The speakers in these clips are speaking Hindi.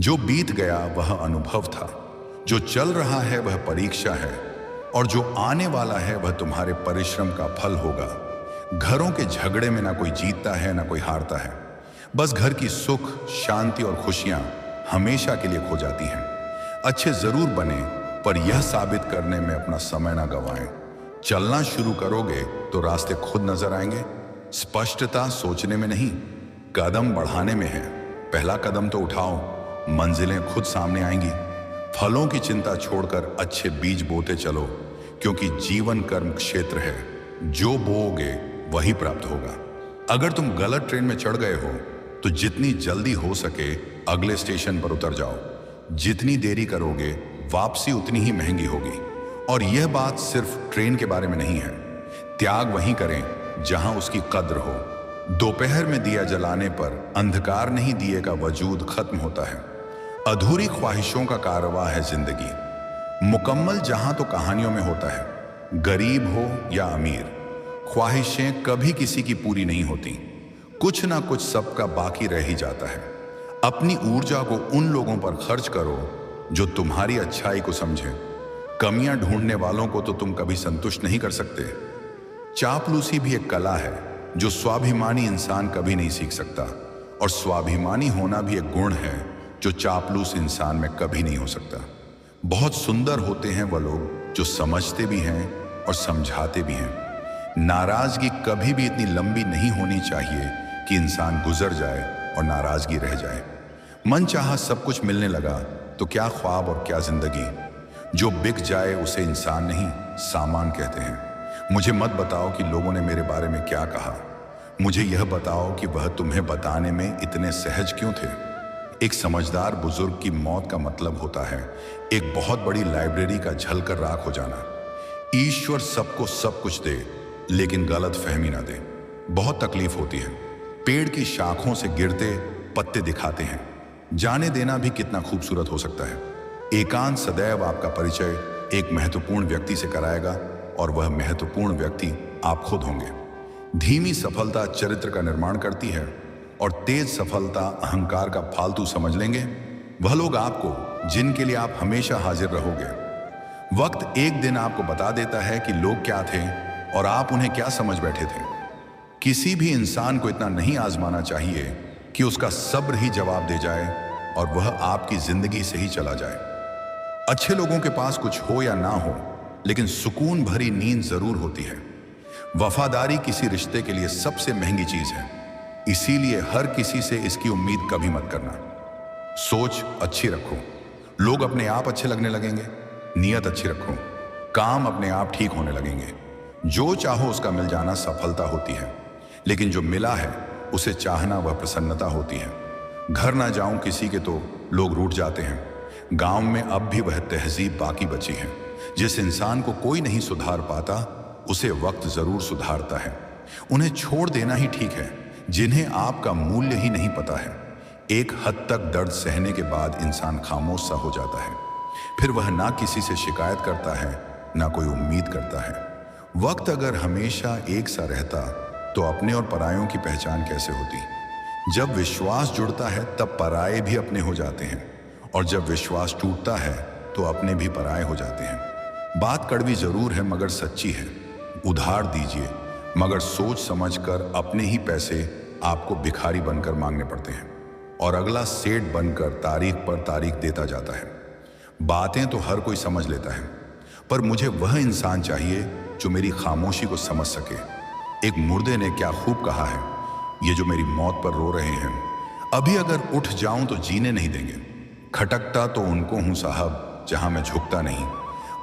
जो बीत गया वह अनुभव था, जो चल रहा है वह परीक्षा है, और जो आने वाला है वह तुम्हारे परिश्रम का फल होगा। घरों के झगड़े में ना कोई जीतता है ना कोई हारता है, बस घर की सुख, शांति और खुशियां हमेशा के लिए खो जाती हैं। अच्छे जरूर बने, पर यह साबित करने में अपना समय ना गंवाएं। चलना शुरू करोगे तो रास्ते खुद नजर आएंगे। स्पष्टता सोचने में नहीं, कदम बढ़ाने में है। पहला कदम तो उठाओ, मंजिलें खुद सामने आएंगी। फलों की चिंता छोड़कर अच्छे बीज बोते चलो, क्योंकि जीवन कर्म क्षेत्र है। जो बोओगे वही प्राप्त होगा। अगर तुम गलत ट्रेन में चढ़ गए हो तो जितनी जल्दी हो सके अगले स्टेशन पर उतर जाओ। जितनी देरी करोगे वापसी उतनी ही महंगी होगी। और यह बात सिर्फ ट्रेन के बारे में नहीं है। त्याग वहीं करें जहां उसकी कद्र हो। दोपहर में दिया जलाने पर अंधकार नहीं, दिए का वजूद खत्म होता है। अधूरी ख्वाहिशों का कारवां है जिंदगी। मुकम्मल जहां तो कहानियों में होता है। गरीब हो या अमीर, ख्वाहिशें कभी किसी की पूरी नहीं होती। कुछ ना कुछ सबका बाकी रह ही जाता है। अपनी ऊर्जा को उन लोगों पर खर्च करो जो तुम्हारी अच्छाई को समझे। कमियां ढूंढने वालों को तो तुम कभी संतुष्ट नहीं कर सकते। चापलूसी भी एक कला है जो स्वाभिमानी इंसान कभी नहीं सीख सकता, और स्वाभिमानी होना भी एक गुण है जो चापलूस इंसान में कभी नहीं हो सकता। बहुत सुंदर होते हैं वह लोग जो समझते भी हैं और समझाते भी हैं। नाराजगी कभी भी इतनी लंबी नहीं होनी चाहिए कि इंसान गुजर जाए और नाराजगी रह जाए। मन चाहा सब कुछ मिलने लगा तो क्या ख्वाब और क्या जिंदगी। जो बिक जाए उसे इंसान नहीं, सामान कहते हैं। मुझे मत बताओ कि लोगों ने मेरे बारे में क्या कहा। मुझे यह बताओ कि वह तुम्हें बताने में इतने सहज क्यों थे। एक समझदार बुजुर्ग की मौत का मतलब होता है एक बहुत बड़ी लाइब्रेरी का झलकर राख हो जाना। ईश्वर सबको सब कुछ दे, लेकिन गलत फहमी ना दे। बहुत तकलीफ होती है। पेड़ की शाखों से गिरते पत्ते दिखाते हैं। जाने देना भी कितना खूबसूरत हो सकता है। एकांत सदैव आपका परिचय एक महत्वपूर्ण व्यक्ति से कराएगा, और वह महत्वपूर्ण व्यक्ति आप खुद होंगे। धीमी सफलता चरित्र का निर्माण करती है, और तेज सफलता अहंकार का फालतू समझ लेंगे वह लोग आपको जिनके लिए आप हमेशा हाजिर रहोगे। वक्त एक दिन आपको बता देता है कि लोग क्या थे और आप उन्हें क्या समझ बैठे थे। किसी भी इंसान को इतना नहीं आजमाना चाहिए कि उसका सब्र ही जवाब दे जाए और वह आपकी जिंदगी से ही चला जाए। अच्छे लोगों के पास कुछ हो या ना हो, लेकिन सुकून भरी नींद जरूर होती है। वफादारी किसी रिश्ते के लिए सबसे महंगी चीज है, इसीलिए हर किसी से इसकी उम्मीद कभी मत करना। सोच अच्छी रखो, लोग अपने आप अच्छे लगने लगेंगे। नियत अच्छी रखो, काम अपने आप ठीक होने लगेंगे। जो चाहो उसका मिल जाना सफलता होती है, लेकिन जो मिला है उसे चाहना वह प्रसन्नता होती है। घर ना जाऊं किसी के तो लोग रूठ जाते हैं। गांव में अब भी वह तहजीब बाकी बची है। जिस इंसान को कोई नहीं सुधार पाता उसे वक्त जरूर सुधारता है। उन्हें छोड़ देना ही ठीक है जिन्हें आपका मूल्य ही नहीं पता है। एक हद तक दर्द सहने के बाद इंसान खामोश सा हो जाता है। फिर वह ना किसी से शिकायत करता है, ना कोई उम्मीद करता है। वक्त अगर हमेशा एक सा रहता तो अपने और परायों की पहचान कैसे होती। जब विश्वास जुड़ता है तब पराये भी अपने हो जाते हैं, और जब विश्वास टूटता है तो अपने भी पराये हो जाते हैं। बात कड़वी जरूर है मगर सच्ची है। उधार दीजिए, मगर सोच समझकर। अपने ही पैसे आपको भिखारी बनकर मांगने पड़ते हैं, और अगला सेठ बनकर तारीख पर तारीख देता जाता है। बातें तो हर कोई समझ लेता है, पर मुझे वह इंसान चाहिए जो मेरी खामोशी को समझ सके। एक मुर्दे ने क्या खूब कहा है, ये जो मेरी मौत पर रो रहे हैं, अभी अगर उठ जाऊं तो जीने नहीं देंगे। खटकता तो उनको हूं साहब जहां मैं झुकता नहीं।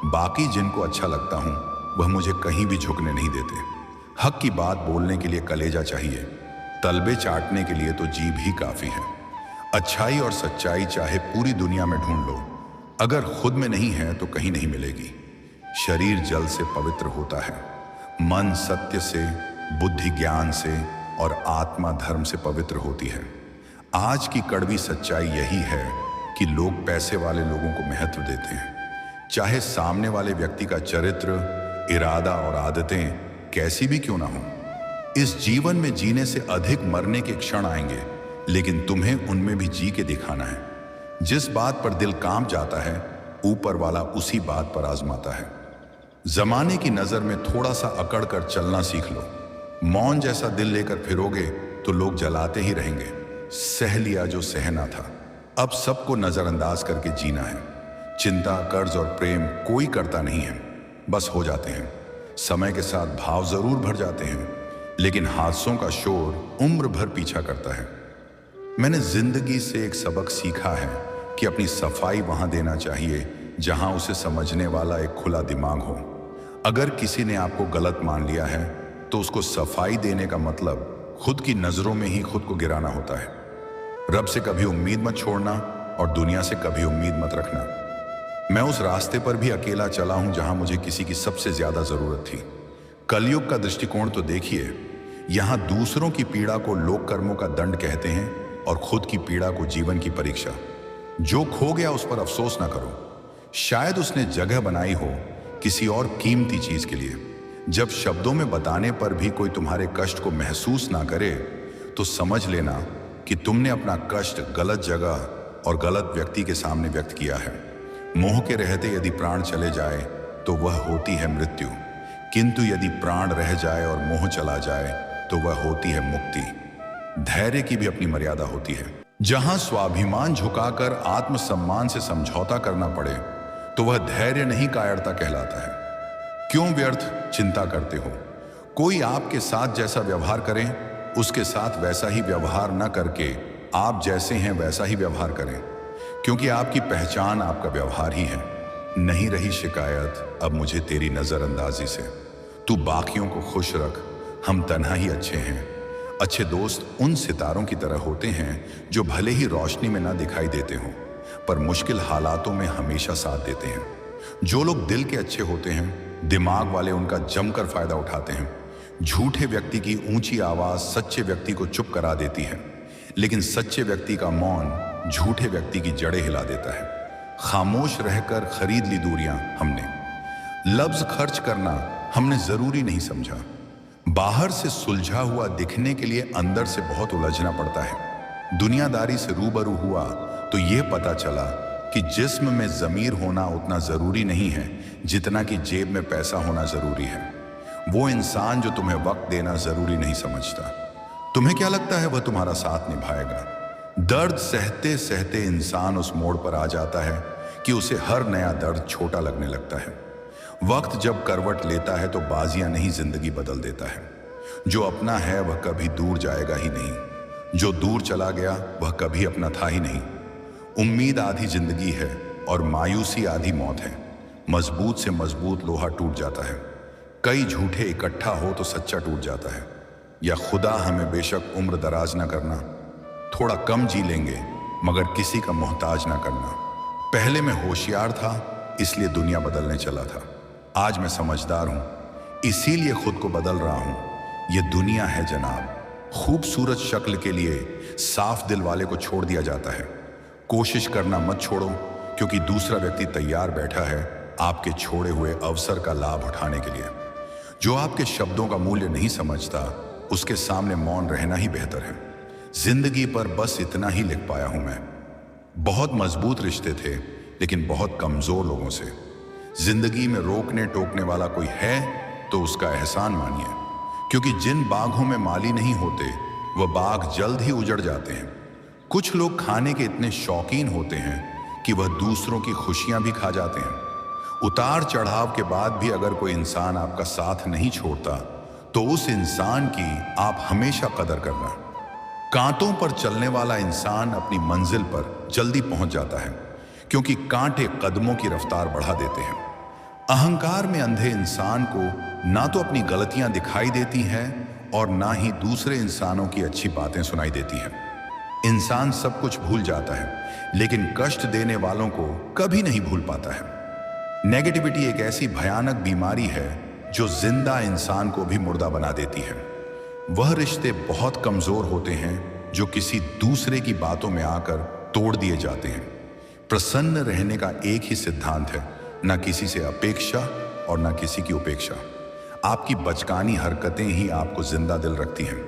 बाकी जिनको अच्छा लगता हूं वह मुझे कहीं भी झुकने नहीं देते। हक की बात बोलने के लिए कलेजा चाहिए, तलबे चाटने के लिए तो जीभ ही काफी है। अच्छाई और सच्चाई चाहे पूरी दुनिया में ढूंढ लो, अगर खुद में नहीं है तो कहीं नहीं मिलेगी। शरीर जल से पवित्र होता है, मन सत्य से, बुद्धि ज्ञान से, और आत्मा धर्म से पवित्र होती है। आज की कड़वी सच्चाई यही है कि लोग पैसे वाले लोगों को महत्व देते हैं, चाहे सामने वाले व्यक्ति का चरित्र, इरादा और आदतें कैसी भी क्यों ना हो। इस जीवन में जीने से अधिक मरने के क्षण आएंगे, लेकिन तुम्हें उनमें भी जी के दिखाना है। जिस बात पर दिल कांप जाता है, ऊपर वाला उसी बात पर आजमाता है। जमाने की नजर में थोड़ा सा अकड़ कर चलना सीख लो। मौन जैसा दिल लेकर फिरोगे तो लोग जलाते ही रहेंगे। सह लिया जो सहना था, अब सबको नजरअंदाज करके जीना है। चिंता, कर्ज और प्रेम कोई करता नहीं है, बस हो जाते हैं। समय के साथ भाव जरूर भर जाते हैं, लेकिन हादसों का शोर उम्र भर पीछा करता है। मैंने जिंदगी से एक सबक सीखा है कि अपनी सफाई वहां देना चाहिए जहां उसे समझने वाला एक खुला दिमाग हो। अगर किसी ने आपको गलत मान लिया है तो उसको सफाई देने का मतलब खुद की नजरों में ही खुद को गिराना होता है। रब से कभी उम्मीद मत छोड़ना और दुनिया से कभी उम्मीद मत रखना। मैं उस रास्ते पर भी अकेला चला हूं जहां मुझे किसी की सबसे ज्यादा जरूरत थी। कलयुग का दृष्टिकोण तो देखिए, यहां दूसरों की पीड़ा को लोक कर्मों का दंड कहते हैं और खुद की पीड़ा को जीवन की परीक्षा। जो खो गया उस पर अफसोस ना करो, शायद उसने जगह बनाई हो किसी और कीमती चीज के लिए। जब शब्दों में बताने पर भी कोई तुम्हारे कष्ट को महसूस ना करे तो समझ लेना कि तुमने अपना कष्ट गलत जगह और गलत व्यक्ति के सामने व्यक्त किया है। मोह के रहते यदि प्राण चले जाए तो वह होती है मृत्यु, किंतु यदि प्राण रह जाए और मोह चला जाए तो वह होती है मुक्ति। धैर्य की भी अपनी मर्यादा होती है। जहां स्वाभिमान झुकाकर आत्मसम्मान से समझौता करना पड़े तो वह धैर्य नहीं कायरता कहलाता है। क्यों व्यर्थ चिंता करते हो? कोई आपके साथ जैसा व्यवहार करे उसके साथ वैसा ही व्यवहार न करके आप जैसे हैं वैसा ही व्यवहार करें, क्योंकि आपकी पहचान आपका व्यवहार ही है। नहीं रही शिकायत अब मुझे तेरी नजरअंदाजी से, तू बाकियों को खुश रख, हम तन्हा ही अच्छे हैं। अच्छे दोस्त उन सितारों की तरह होते हैं जो भले ही रोशनी में ना दिखाई देते हों पर मुश्किल हालातों में हमेशा साथ देते हैं। जो लोग दिल के अच्छे होते हैं, दिमाग वाले उनका जमकर फायदा उठाते हैं। झूठे व्यक्ति की ऊंची आवाज सच्चे व्यक्ति को चुप करा देती है, लेकिन सच्चे व्यक्ति का मौन झूठे व्यक्ति की जड़ें हिला देता है। खामोश रहकर खरीद ली दूरियां हमने, लफ्ज खर्च करना हमने जरूरी नहीं समझा। बाहर से सुलझा हुआ दिखने के लिए अंदर से बहुत उलझना पड़ता है। दुनियादारी से रूबरू हुआ तो यह पता चला कि जिस्म में ज़मीर होना उतना ज़रूरी नहीं है जितना कि जेब में पैसा होना ज़रूरी है। वो इंसान जो तुम्हें वक्त देना ज़रूरी नहीं समझता, तुम्हें क्या लगता है वह तुम्हारा साथ निभाएगा? दर्द सहते सहते इंसान उस मोड़ पर आ जाता है कि उसे हर नया दर्द छोटा लगने लगता है। वक्त जब करवट लेता है तो बाजियां नहीं जिंदगी बदल देता है। जो अपना है वह कभी दूर जाएगा ही नहीं, जो दूर चला गया वह कभी अपना था ही नहीं। उम्मीद आधी जिंदगी है और मायूसी आधी मौत है। मजबूत से मजबूत लोहा टूट जाता है। कई झूठे इकट्ठा हो तो सच्चा टूट जाता है। या खुदा हमें बेशक उम्र दराज ना करना, थोड़ा कम जी लेंगे मगर किसी का मोहताज ना करना। पहले मैं होशियार था इसलिए दुनिया बदलने चला था, आज मैं समझदार हूं इसीलिए खुद को बदल रहा हूं। यह दुनिया है जनाब, खूबसूरत शक्ल के लिए साफ दिल वाले को छोड़ दिया जाता है। कोशिश करना मत छोड़ो, क्योंकि दूसरा व्यक्ति तैयार बैठा है आपके छोड़े हुए अवसर का लाभ उठाने के लिए। जो आपके शब्दों का मूल्य नहीं समझता उसके सामने मौन रहना ही बेहतर है। जिंदगी पर बस इतना ही लिख पाया हूं मैं। बहुत मजबूत रिश्ते थे लेकिन बहुत कमजोर लोगों से। जिंदगी में रोकने टोकने वाला कोई है तो उसका एहसान मानिए, क्योंकि जिन बागों में माली नहीं होते वह बाग जल्द ही उजड़ जाते हैं। कुछ लोग खाने के इतने शौकीन होते हैं कि वह दूसरों की खुशियां भी खा जाते हैं। उतार चढ़ाव के बाद भी अगर कोई इंसान आपका साथ नहीं छोड़ता तो उस इंसान की आप हमेशा कदर करना। कांटों पर चलने वाला इंसान अपनी मंजिल पर जल्दी पहुंच जाता है, क्योंकि कांटे कदमों की रफ्तार बढ़ा देते हैं। अहंकार में अंधे इंसान को ना तो अपनी गलतियां दिखाई देती हैं और ना ही दूसरे इंसानों की अच्छी बातें सुनाई देती हैं। इंसान सब कुछ भूल जाता है लेकिन कष्ट देने वालों को कभी नहीं भूल पाता है। नेगेटिविटी एक ऐसी भयानक बीमारी है जो जिंदा इंसान को भी मुर्दा बना देती है। वह रिश्ते बहुत कमजोर होते हैं जो किसी दूसरे की बातों में आकर तोड़ दिए जाते हैं। प्रसन्न रहने का एक ही सिद्धांत है, ना किसी से अपेक्षा और ना किसी की उपेक्षा। आपकी बचकानी हरकतें ही आपको जिंदा दिल रखती हैं,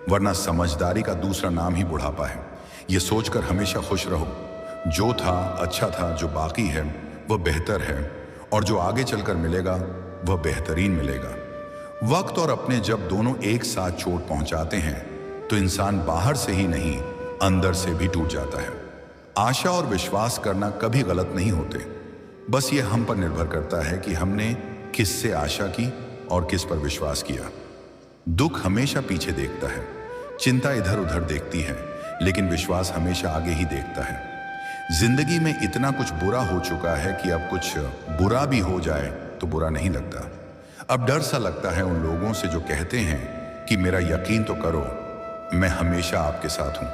वरना समझदारी का दूसरा नाम ही बुढ़ापा है। यह सोचकर हमेशा खुश रहो, जो था अच्छा था, जो बाकी है वह बेहतर है, और जो आगे चलकर मिलेगा वह बेहतरीन मिलेगा। वक्त और अपने जब दोनों एक साथ चोट पहुंचाते हैं तो इंसान बाहर से ही नहीं, अंदर से भी टूट जाता है। आशा और विश्वास करना कभी गलत नहीं होते, बस ये हम पर निर्भर करता है कि हमने किससे आशा की और किस पर विश्वास किया। दुख हमेशा पीछे देखता है, चिंता इधर उधर देखती है, लेकिन विश्वास हमेशा आगे ही देखता है। जिंदगी में इतना कुछ बुरा हो चुका है कि अब कुछ बुरा भी हो जाए तो बुरा नहीं लगता। अब डर सा लगता है उन लोगों से जो कहते हैं कि मेरा यकीन तो करो, मैं हमेशा आपके साथ हूं।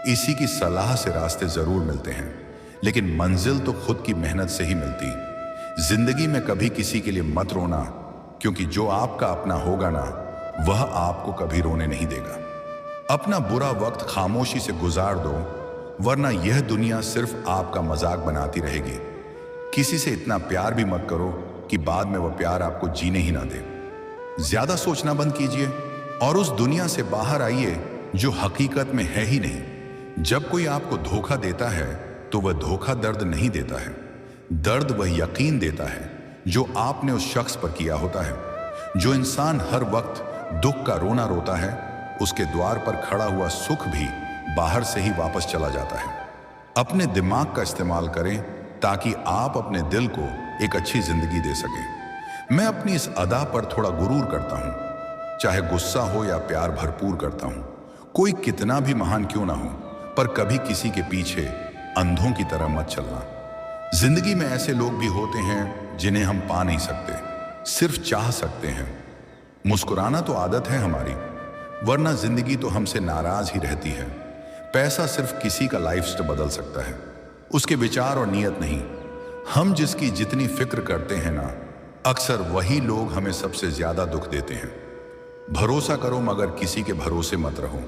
इसी की सलाह से रास्ते जरूर मिलते हैं, लेकिन मंजिल तो खुद की मेहनत से ही मिलती। जिंदगी में कभी किसी के लिए मत रोना, क्योंकि जो आपका अपना होगा ना, वह आपको कभी रोने नहीं देगा। अपना बुरा वक्त खामोशी से गुजार दो, वरना यह दुनिया सिर्फ आपका मजाक बनाती रहेगी। किसी से इतना प्यार भी मत करो कि बाद में वह प्यार आपको जीने ही ना दे। ज्यादा सोचना बंद कीजिए और उस दुनिया से बाहर आइए जो हकीकत में है ही नहीं। जब कोई आपको धोखा देता है तो वह धोखा दर्द नहीं देता है, दर्द वह यकीन देता है जो आपने उस शख्स पर किया होता है। जो इंसान हर वक्त दुख का रोना रोता है, उसके द्वार पर खड़ा हुआ सुख भी बाहर से ही वापस चला जाता है। अपने दिमाग का इस्तेमाल करें ताकि आप अपने दिल को एक अच्छी जिंदगी दे सकें। मैं अपनी इस अदा पर थोड़ा गुरूर करता हूं, चाहे गुस्सा हो या प्यार भरपूर करता हूं। कोई कितना भी महान क्यों ना हो, पर कभी किसी के पीछे अंधों की तरह मत चलना। जिंदगी में ऐसे लोग भी होते हैं जिन्हें हम पा नहीं सकते, सिर्फ चाह सकते हैं। मुस्कुराना तो आदत है हमारी, वरना जिंदगी तो हमसे नाराज ही रहती है। पैसा सिर्फ किसी का लाइफस्टाइल बदल सकता है, उसके विचार और नीयत नहीं। हम जिसकी जितनी फिक्र करते हैं ना, अक्सर वही लोग हमें सबसे ज्यादा दुख देते हैं। भरोसा करो मगर किसी के भरोसे मत रहो।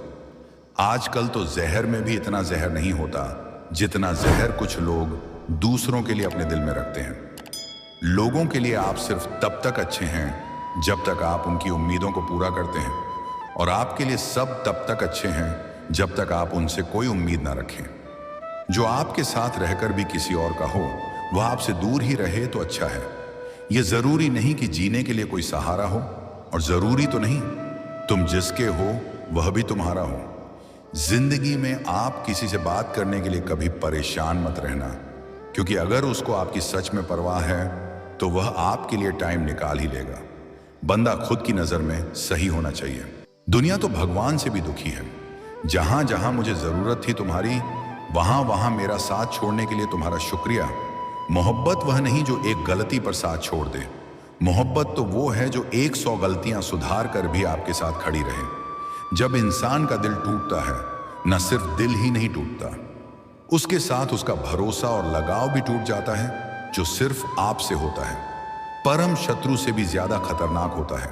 आजकल तो जहर में भी इतना जहर नहीं होता जितना जहर कुछ लोग दूसरों के लिए अपने दिल में रखते हैं। लोगों के लिए आप सिर्फ तब तक अच्छे हैं जब तक आप उनकी उम्मीदों को पूरा करते हैं, और आपके लिए सब तब तक अच्छे हैं जब तक आप उनसे कोई उम्मीद ना रखें। जो आपके साथ रहकर भी किसी और का हो, वह आपसे दूर ही रहे तो अच्छा है। यह जरूरी नहीं कि जीने के लिए कोई सहारा हो, और जरूरी तो नहीं तुम जिसके हो वह भी तुम्हारा हो। जिंदगी में आप किसी से बात करने के लिए कभी परेशान मत रहना, क्योंकि अगर उसको आपकी सच में परवाह है तो वह आपके लिए टाइम निकाल ही लेगा। बंदा खुद की नजर में सही होना चाहिए। दुनिया तो भगवान से भी दुखी है। जहां जहां मुझे जरूरत थी तुम्हारी, वहां वहां मेरा साथ छोड़ने के लिए तुम्हारा शुक्रिया। मोहब्बत वह नहीं जो एक गलती पर साथ छोड़ दे, मोहब्बत तो वो है जो 100 गलतियां सुधार कर भी आपके साथ खड़ी रहे। जब इंसान का दिल टूटता है, न सिर्फ दिल ही नहीं टूटता, उसके साथ उसका भरोसा और लगाव भी टूट जाता है, जो सिर्फ आपसे होता है। परम शत्रु से भी ज्यादा खतरनाक होता है।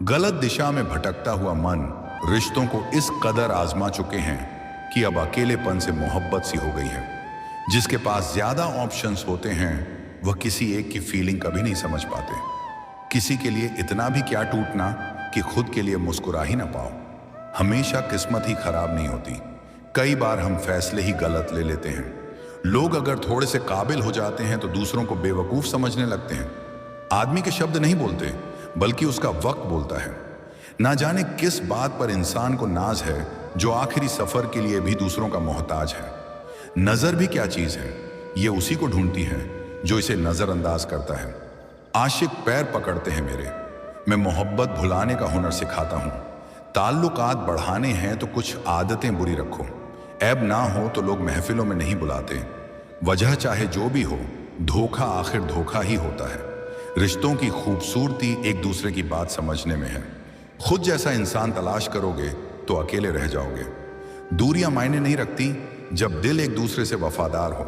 गलत दिशा में भटकता हुआ मन रिश्तों को इस कदर आजमा चुके हैं कि अब अकेलेपन से मोहब्बत सी हो गई है। जिसके पास ज्यादा ऑप्शंस होते हैं, वह किसी एक की फीलिंग कभी नहीं समझ पाते। किसी के लिए इतना भी क्या टूटना कि खुद के लिए मुस्कुरा ही ना पाओ। हमेशा किस्मत ही खराब नहीं होती, कई बार हम फैसले ही गलत ले लेते हैं। लोग अगर थोड़े से काबिल हो जाते हैं तो दूसरों को बेवकूफ समझने लगते हैं। आदमी के शब्द नहीं बोलते, बल्कि उसका वक्त बोलता है। ना जाने किस बात पर इंसान को नाज है, जो आखिरी सफर के लिए भी दूसरों का मोहताज है। नजर भी क्या चीज है, ये उसी को ढूंढती है जो इसे नजरअंदाज करता है। आशिक पैर पकड़ते हैं मेरे, मैं मोहब्बत भुलाने का हुनर सिखाता हूं। ताल्लुकात बढ़ाने हैं तो कुछ आदतें बुरी रखो। ऐब ना हो तो लोग महफिलों में नहीं बुलाते। वजह चाहे जो भी हो, धोखा आखिर धोखा ही होता है। रिश्तों की खूबसूरती एक दूसरे की बात समझने में है। खुद जैसा इंसान तलाश करोगे तो अकेले रह जाओगे। दूरियां मायने नहीं रखती जब दिल एक दूसरे से वफादार हो।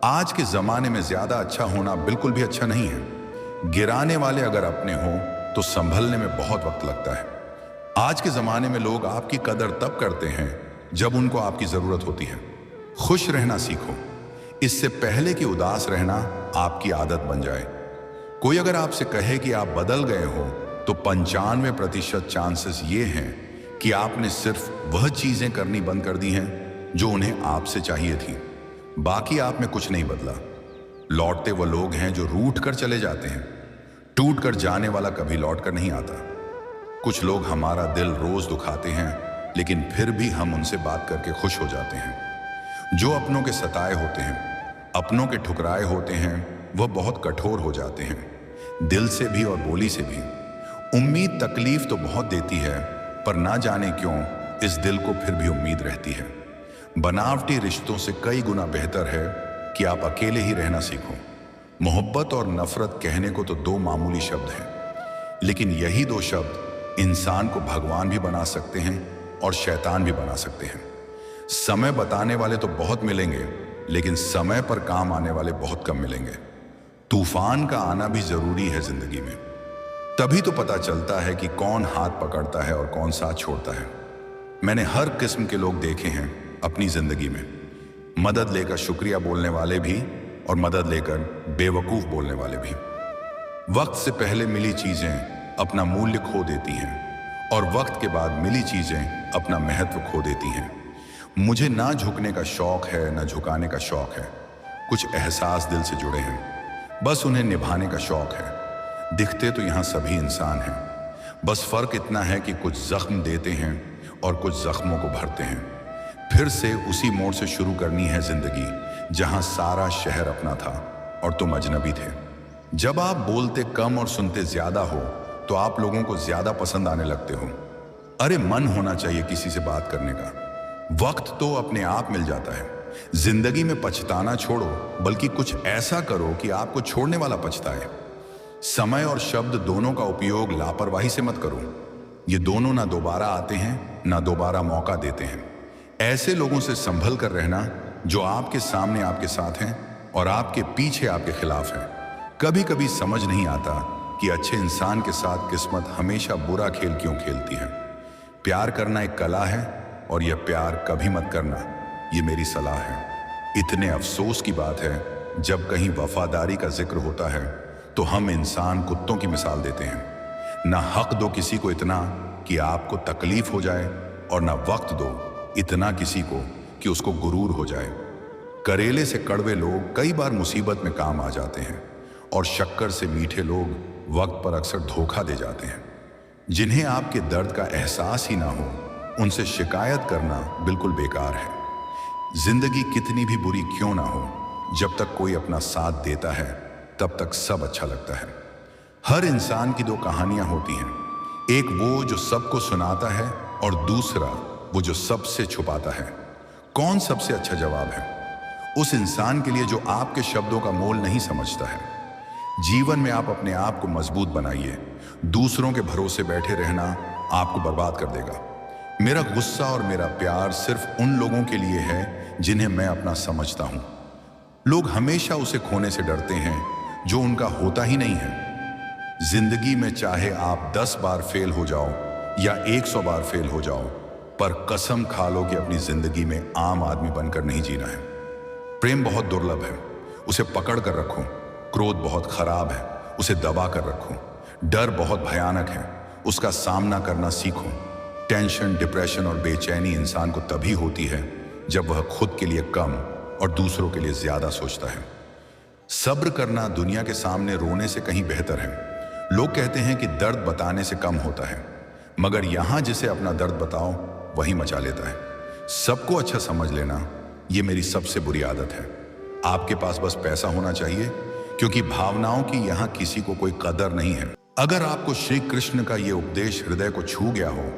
आज के जमाने में ज्यादा अच्छा होना बिल्कुल भी अच्छा नहीं है। गिराने वाले अगर अपने हो तो संभलने में बहुत वक्त लगता है। आज के जमाने में लोग आपकी कदर तब करते हैं जब उनको आपकी जरूरत होती है। खुश रहना सीखो, इससे पहले कि उदास रहना आपकी आदत बन जाए। कोई अगर आपसे कहे कि आप बदल गए हो तो 95% चांसेस ये हैं कि आपने सिर्फ वह चीजें करनी बंद कर दी हैं जो उन्हें आपसे चाहिए थी। बाकी आप में कुछ नहीं बदला। लौटते वो लोग हैं जो रूठ कर चले जाते हैं, टूट कर जाने वाला कभी लौट कर नहीं आता। कुछ लोग हमारा दिल रोज दुखाते हैं, लेकिन फिर भी हम उनसे बात करके खुश हो जाते हैं। जो अपनों के सताए होते हैं, अपनों के ठुकराए होते हैं, वह बहुत कठोर हो जाते हैं, दिल से भी और बोली से भी। उम्मीद तकलीफ तो बहुत देती है, पर ना जाने क्यों इस दिल को फिर भी उम्मीद रहती है। बनावटी रिश्तों से कई गुना बेहतर है कि आप अकेले ही रहना सीखो। मोहब्बत और नफरत कहने को तो दो मामूली शब्द हैं, लेकिन यही दो शब्द इंसान को भगवान भी बना सकते हैं और शैतान भी बना सकते हैं। समय बताने वाले तो बहुत मिलेंगे, लेकिन समय पर काम आने वाले बहुत कम मिलेंगे। तूफान का आना भी जरूरी है जिंदगी में, तभी तो पता चलता है कि कौन हाथ पकड़ता है और कौन साथ छोड़ता है। मैंने हर किस्म के लोग देखे हैं अपनी जिंदगी में, मदद लेकर शुक्रिया बोलने वाले भी और मदद लेकर बेवकूफ बोलने वाले भी। वक्त से पहले मिली चीजें अपना मूल्य खो देती हैं और वक्त के बाद मिली चीजें अपना महत्व खो देती हैं। मुझे ना झुकने का शौक है, ना झुकाने का शौक है। कुछ एहसास दिल से जुड़े हैं, बस उन्हें निभाने का शौक है। दिखते तो यहाँ सभी इंसान हैं, बस फर्क इतना है कि कुछ जख्म देते हैं और कुछ जख्मों को भरते हैं। फिर से उसी मोड़ से शुरू करनी है जिंदगी जहां सारा शहर अपना था और तुम अजनबी थे। जब आप बोलते कम और सुनते ज्यादा हो तो आप लोगों को ज्यादा पसंद आने लगते हो। अरे मन होना चाहिए किसी से बात करने का। वक्त तो अपने आप मिल जाता है। जिंदगी में पछताना छोड़ो, बल्कि कुछ ऐसा करो कि आपको छोड़ने वाला पछताए। समय और शब्द दोनों का उपयोग लापरवाही से मत करो। ये दोनों ना दोबारा आते हैं, ना दोबारा मौका देते हैं। ऐसे लोगों से संभल कर रहना जो आपके सामने आपके साथ हैं और आपके पीछे आपके खिलाफ हैं। कभी कभी समझ नहीं आता कि अच्छे इंसान के साथ किस्मत हमेशा बुरा खेल क्यों खेलती है। प्यार करना एक कला है और यह प्यार कभी मत करना, ये मेरी सलाह है। इतने अफसोस की बात है जब कहीं वफादारी का जिक्र होता है तो हम इंसान कुत्तों की मिसाल देते हैं। ना हक दो किसी को इतना कि आपको तकलीफ हो जाए, और ना वक्त दो इतना किसी को कि उसको गुरूर हो जाए। करेले से कड़वे लोग कई बार मुसीबत में काम आ जाते हैं और शक्कर से मीठे लोग वक्त पर अक्सर धोखा दे जाते हैं। जिन्हें आपके दर्द का एहसास ही ना हो, उनसे शिकायत करना बिल्कुल बेकार है। जिंदगी कितनी भी बुरी क्यों ना हो, जब तक कोई अपना साथ देता है तब तक सब अच्छा लगता है। हर इंसान की दो कहानियां होती हैं, एक वो जो सबको सुनाता है और दूसरा वो जो सबसे छुपाता है। कौन सबसे अच्छा जवाब है? उस इंसान के लिए जो आपके शब्दों का मोल नहीं समझता है। जीवन में आप अपने आप को मजबूत बनाइए। दूसरों के भरोसे बैठे रहना आपको बर्बाद कर देगा। मेरा गुस्सा और मेरा प्यार सिर्फ उन लोगों के लिए है जिन्हें मैं अपना समझता हूं। लोग हमेशा उसे खोने से डरते हैं जो उनका होता ही नहीं है। जिंदगी में चाहे आप 10 बार फेल हो जाओ या 100 बार फेल हो जाओ, पर कसम खा लो कि अपनी जिंदगी में आम आदमी बनकर नहीं जीना है। प्रेम बहुत दुर्लभ है, उसे पकड़ कर रखो। क्रोध बहुत खराब है, उसे दबा कर रखो। डर बहुत भयानक है, उसका सामना करना सीखो। टेंशन, डिप्रेशन और बेचैनी इंसान को तभी होती है जब वह खुद के लिए कम और दूसरों के लिए ज्यादा सोचता है। सब्र करना दुनिया के सामने रोने से कहीं बेहतर है। लोग कहते हैं कि दर्द बताने से कम होता है, मगर यहां जिसे अपना दर्द बताओ वही मचा लेता है। सबको अच्छा समझ लेना ये मेरी सबसे बुरी आदत है। आपके पास बस पैसा होना चाहिए, क्योंकि भावनाओं की यहां किसी को कोई कदर नहीं है। अगर आपको श्री कृष्ण का ये उपदेश हृदय को छू गया हो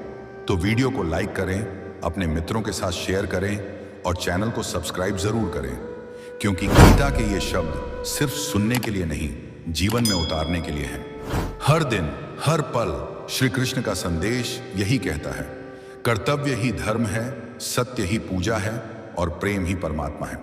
तो वीडियो को लाइक करें, अपने मित्रों के साथ शेयर करें और चैनल को सब्सक्राइब जरूर करें, क्योंकि गीता के ये शब्द सिर्फ सुनने के लिए नहीं, जीवन में उतारने के लिए हैं। हर दिन, हर पल श्री कृष्ण का संदेश यही कहता है, कर्तव्य ही धर्म है, सत्य ही पूजा है और प्रेम ही परमात्मा है।